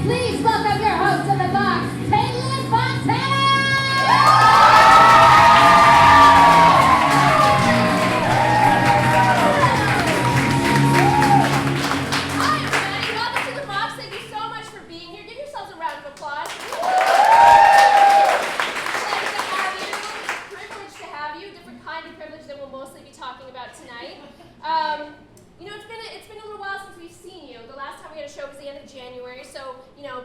Please welcome your host of the box, Caitlin Fontana!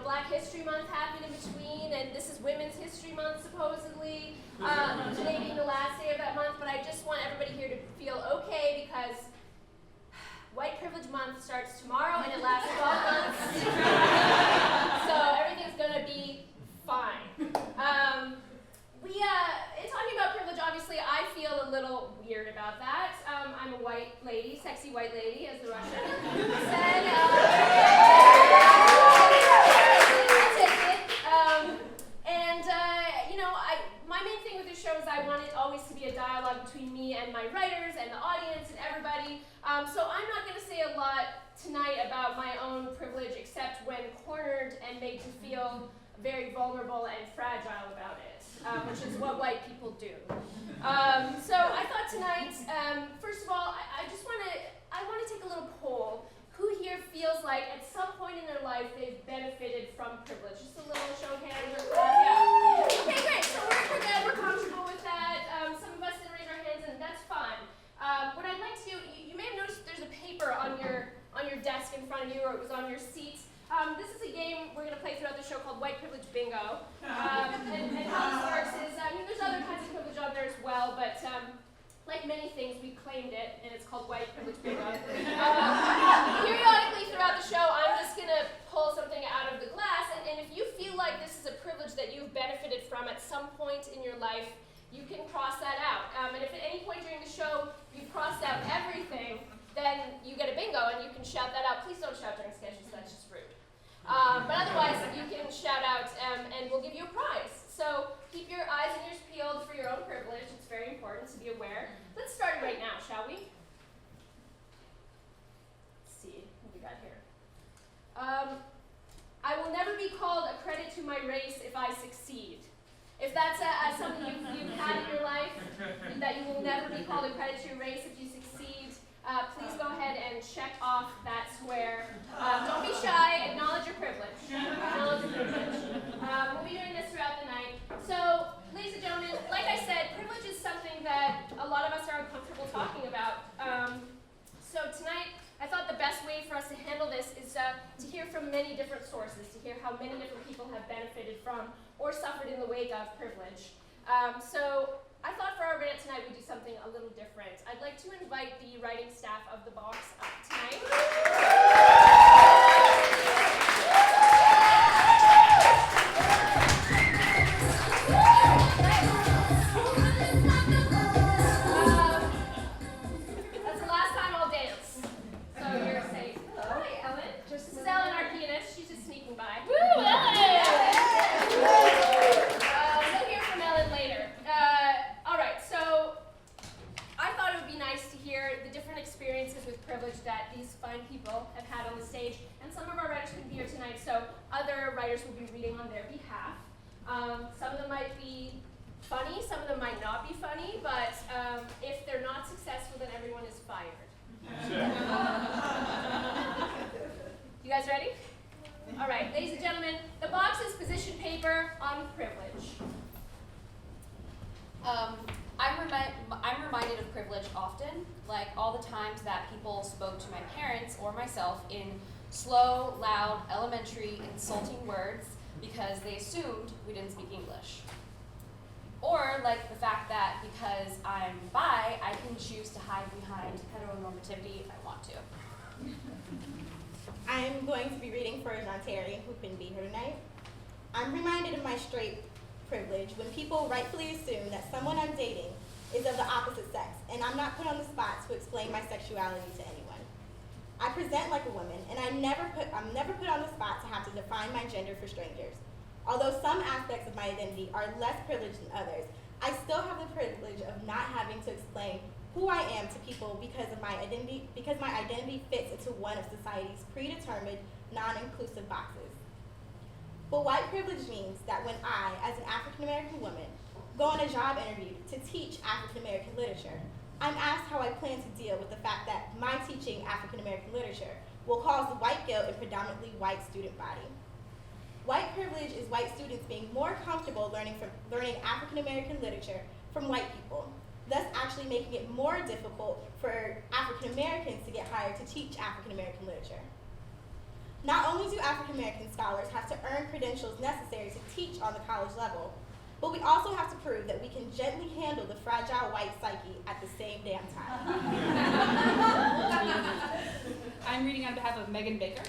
Black History Month happened in between, and this is Women's History Month, supposedly, today being the last day of that month, but I just want everybody here to feel okay because White Privilege Month starts tomorrow and it lasts 12 months, so everything's gonna be fine. In talking about privilege, obviously, I feel a little weird about that. I'm a white lady, sexy white lady, as the Russian said. My main thing with this show is I want it always to be a dialogue between me and my writers and the audience and everybody. So I'm not going to say a lot tonight about my own privilege except when cornered and made to feel very vulnerable and fragile about it, which is what white people do. So I thought tonight, first of all, I want to take a little poll. Who here feels like at some point in their life they've benefited from privilege? Just a little show of hands. Yeah. Okay, great. So we're good. We're comfortable with that. Some of us didn't raise our hands, and that's fine. What I'd like to do, you may have noticed there's a paper on your desk in front of you, or it was on your seat. This is a game we're going to play throughout the show called White Privilege Bingo. And how this works is, there's other kinds of privilege on there as well, but like many things, we claimed it, and it's called White Privilege Bingo. Periodically throughout the show, I'm just going to pull something out of the glass, and if you feel like this is a privilege that you've benefited from at some point in your life, you can cross that out. And if at any point during the show you've crossed out everything, then you get a bingo, and you can shout that out. Please don't shout during sketches, that's just rude. But otherwise, you can shout out, and we'll give you a prize. So keep your eyes and ears peeled for your own privilege. It's very important to be aware. Let's start right now, shall we? Let's see what we got here. I will never be called a credit to my race if I succeed. If that's something you've had in your life, that you will never be called a credit to your race if you succeed, please go ahead and check off that square. Don't be shy, acknowledge your privilege. Acknowledge your privilege. We'll be doing this throughout the night. So, ladies and gentlemen, like I said, privilege is something that a lot of us are uncomfortable talking about. So tonight, I thought the best way for us to handle this is to hear from many different sources, to hear how many different people have benefited from or suffered in the wake of privilege. So I thought for our rant tonight we'd do something a little different. I'd like to invite the writing staff of the box up tonight. That's the last time I'll dance, so you're safe. Hello. Hi, Ellen. This is Ellen, our pianist. She's just sneaking by. Woo, Ellen! We'll hear from Ellen later. All right, so I thought it would be nice to hear the different experiences with privilege that these fine people have had on the stage, and some of our writers couldn't be here tonight, so other writers will be reading on their behalf. Some of them might be funny, some of them might not be funny, but if they're not successful, then everyone is fired. You guys ready? All right, ladies and gentlemen, the box is position paper on privilege. I'm reminded of privilege often, like all the times that people spoke to my parents or myself in slow, loud, elementary, insulting words because they assumed we didn't speak English. Or like the fact that because I'm bi, I can choose to hide behind heteronormativity if I want to. I'm going to be reading for John Terry, who couldn't be here tonight. I'm reminded of my straight privilege when people rightfully assume that someone I'm dating is of the opposite sex, and I'm not put on the spot to explain my sexuality to anyone. I present like a woman, and I'm never put on the spot to have to define my gender for strangers. Although some aspects of my identity are less privileged than others, I still have the privilege of not having to explain who I am to people because my identity fits into one of society's predetermined, non-inclusive boxes. But white privilege means that when I, as an African American woman, go on a job interview to teach African American literature, I'm asked how I plan to deal with the fact that my teaching African American literature will cause the white guilt in predominantly white student body. White privilege is white students being more comfortable learning African American literature from white people, thus actually making it more difficult for African Americans to get hired to teach African American literature. Not only do African American scholars have to earn credentials necessary to teach on the college level, but we also have to prove that we can gently handle the fragile white psyche at the same damn time. I'm reading on behalf of Megan Baker.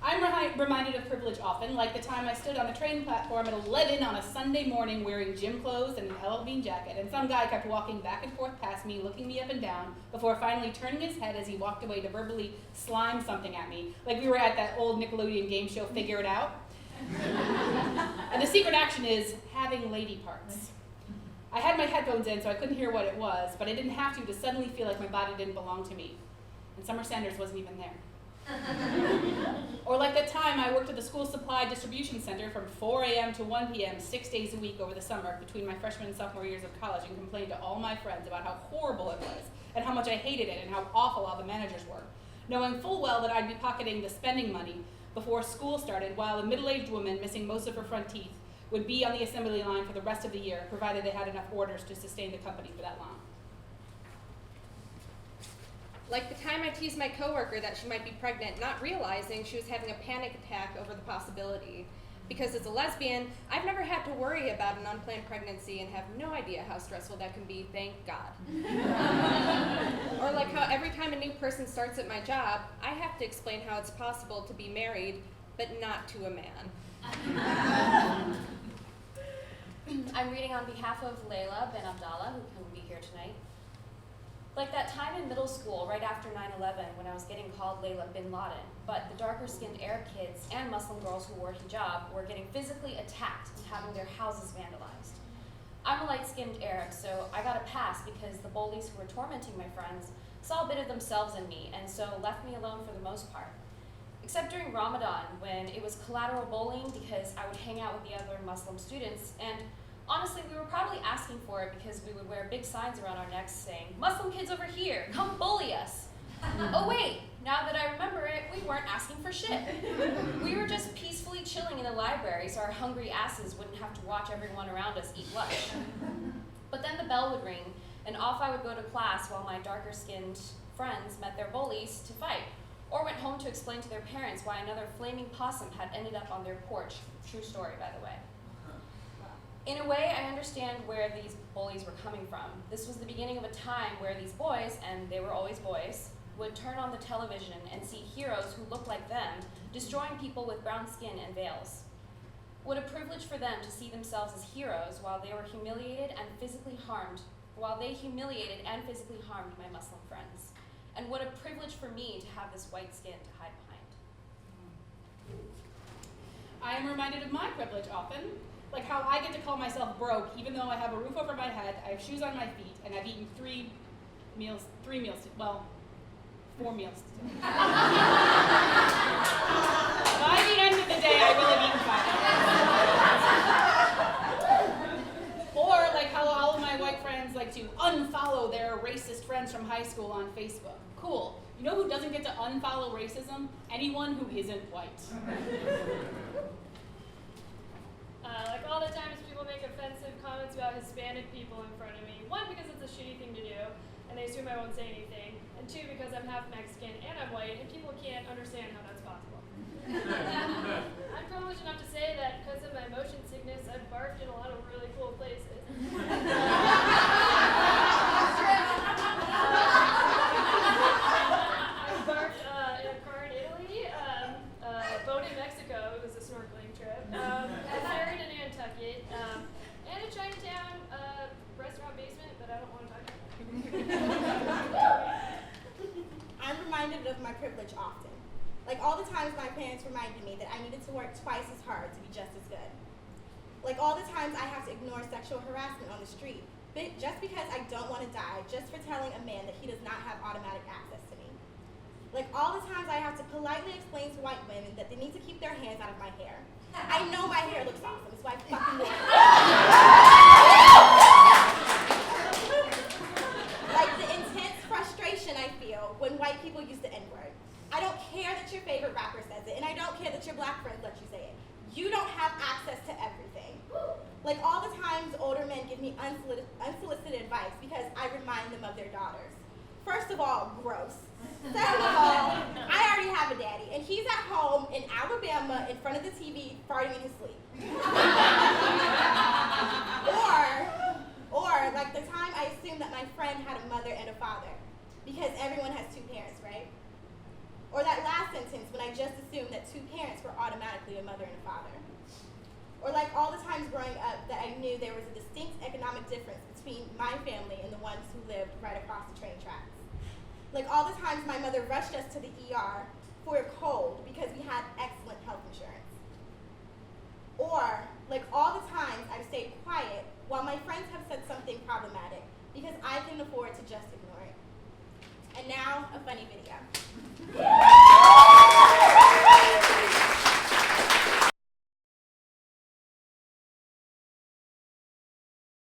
I'm reminded of privilege often, like the time I stood on the train platform at 11 on a Sunday morning wearing gym clothes and an LL Bean jacket, and some guy kept walking back and forth past me, looking me up and down, before finally turning his head as he walked away to verbally slime something at me, like we were at that old Nickelodeon game show, Figure It Out. And the secret action is having lady parts. I had my headphones in so I couldn't hear what it was, but I didn't have to suddenly feel like my body didn't belong to me. And Summer Sanders wasn't even there. Or like the time I worked at the school supply distribution center from 4 a.m. to 1 p.m. 6 days a week over the summer between my freshman and sophomore years of college and complained to all my friends about how horrible it was and how much I hated it and how awful all the managers were, knowing full well that I'd be pocketing the spending money before school started while a middle-aged woman missing most of her front teeth would be on the assembly line for the rest of the year, provided they had enough orders to sustain the company for that long. Like the time I teased my coworker that she might be pregnant, not realizing she was having a panic attack over the possibility. Because as a lesbian, I've never had to worry about an unplanned pregnancy and have no idea how stressful that can be, thank God. Or like how every time a new person starts at my job, I have to explain how it's possible to be married, but not to a man. I'm reading on behalf of Layla Ben Abdallah, who couldn't be here tonight. Like that time in middle school, right after 9/11, when I was getting called Layla bin Laden, but the darker-skinned Arab kids and Muslim girls who wore hijab were getting physically attacked and having their houses vandalized. I'm a light-skinned Arab, so I got a pass because the bullies who were tormenting my friends saw a bit of themselves in me, and so left me alone for the most part. Except during Ramadan, when it was collateral bullying because I would hang out with the other Muslim students, and honestly, we were probably asking for it because we would wear big signs around our necks saying, "Muslim kids over here, come bully us." Oh wait, now that I remember it, we weren't asking for shit. We were just peacefully chilling in the library so our hungry asses wouldn't have to watch everyone around us eat lunch. But then the bell would ring, and off I would go to class while my darker-skinned friends met their bullies to fight, or went home to explain to their parents why another flaming possum had ended up on their porch. True story, by the way. In a way, I understand where these bullies were coming from. This was the beginning of a time where these boys, and they were always boys, would turn on the television and see heroes who looked like them destroying people with brown skin and veils. What a privilege for them to see themselves as heroes while they humiliated and physically harmed my Muslim friends. And what a privilege for me to have this white skin to hide behind. I am reminded of my privilege often, like how I get to call myself broke even though I have a roof over my head, I have shoes on my feet, and I've eaten 4 meals today. By the end of the day, I will have eaten 5. Or like how all of my white friends like to unfollow their racist friends from high school on Facebook. Cool. You know who doesn't get to unfollow racism? Anyone who isn't white. Like all the times people make offensive comments about Hispanic people in front of me. 1, because it's a shitty thing to do, and they assume I won't say anything. And 2, because I'm half Mexican and I'm white, and people can't understand how that's possible. I'm privileged enough to say that because of my motion sickness, I've barfed in a lot of really cool places. I barfed in a car in Italy, a boat in Mexico, it was a snorkeling trip, a ferry to Nantucket, and a Chinatown restaurant basement, but I don't want to talk about that. I'm reminded of my privilege often. Like all the times my parents reminded me that I needed to work twice as hard to be just as good. Like all the times I have to ignore sexual harassment on the street, just because I don't want to die, just for telling a man that he does not have automatic access to me. Like all the times I have to politely explain to white women that they need to keep their hands out of my hair, I know my hair looks awesome, so I fucking wear it. Like the intense frustration I feel when white people use the N-word. I don't care that your favorite rapper says it, and I don't care that your black friends let you say it. You don't have access to everything. Like all the times older men give me unsolicited advice because I remind them of their daughters. First of all, gross. Second of all, I already have a daddy, and he's at home in Alabama in front of the TV farting in his sleep. or like the time I assumed that my friend had a mother and a father, because everyone has two parents, right? Or that last sentence when I just assumed that two parents were automatically a mother and a father. Or like all the times growing up that I knew there was a distinct economic difference between my family and the ones who lived right across the train tracks. Like all the times my mother rushed us to the ER for a cold because we had excellent health insurance. Or like all the times I've stayed quiet while my friends have said something problematic because I can afford to just ignore it. And now, a funny video.